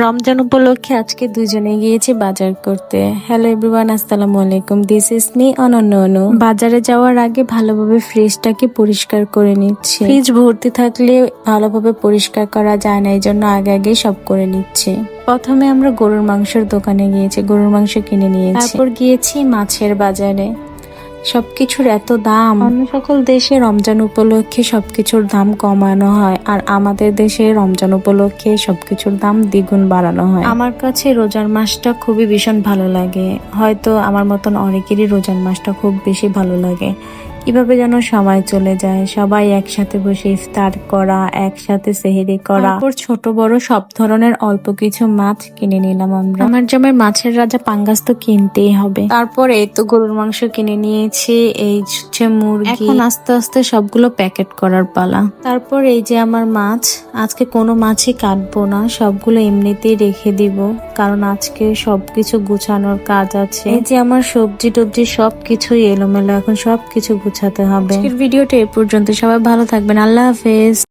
রমজান উপলক্ষে আজকে দুজনে গিয়েছি বাজার করতে। হ্যালো এভরিওয়ান, আসসালামু আলাইকুম। দিস ইজ মি অনন্য অনু। বাজারে যাওয়ার আগে ভালোভাবে ফ্রিজটাকে পরিষ্কার করে নিচ্ছি। ফ্রিজ ভর্তি থাকলে ভালোভাবে পরিষ্কার করা যায় না, এই জন্য আগে আগে সব করে নিচ্ছি। প্রথমে আমরা গরুর মাংসের দোকানে গিয়েছি, গরুর মাংস কিনে নিয়েছি। তারপর গিয়েছি মাছের বাজারে। সবকিছুর এত দাম। অন্য সকল দেশে রমজান উপলক্ষে সবকিছুর দাম কমানো হয়, আর আমাদের দেশে রমজান উপলক্ষে সবকিছুর দাম দ্বিগুণ বাড়ানো হয়। আমার কাছে রোজার মাসটা খুবই ভীষণ ভালো লাগে। হয়তো আমার মতন অনেকেরই রোজার মাসটা খুব বেশি ভালো লাগে। কিভাবে যেন সময় চলে যায়, সবাই একসাথে বসে ইফতার করা, একসাথে সেহরি করা। তারপর ছোট বড় সব ধরনের অল্প কিছু মাছ কিনে নিলাম আমরা। আমার জামাই মাছের রাজা পাঙ্গাস তো কিনতেই হবে। তারপরে এই তো গরুর মাংস কিনে নিয়েছি, এই হচ্ছে মুরগি। এখন আস্তে আস্তে সবগুলো প্যাকেট করার পালা। তারপর এই যে আমার মাছ, আজকে কোনো মাছই কাটবো না, সবগুলো এমনিতেই রেখে দিব, কারণ আজকে সবকিছু গুছানোর কাজ আছে। এই যে আমার সবজি টবজি সবকিছুই এলোমেলো, এখন সবকিছু গুছাতে হবে। আজকের ভিডিওটা এ পর্যন্ত, সবাই ভালো থাকবেন, আল্লাহ হাফেজ।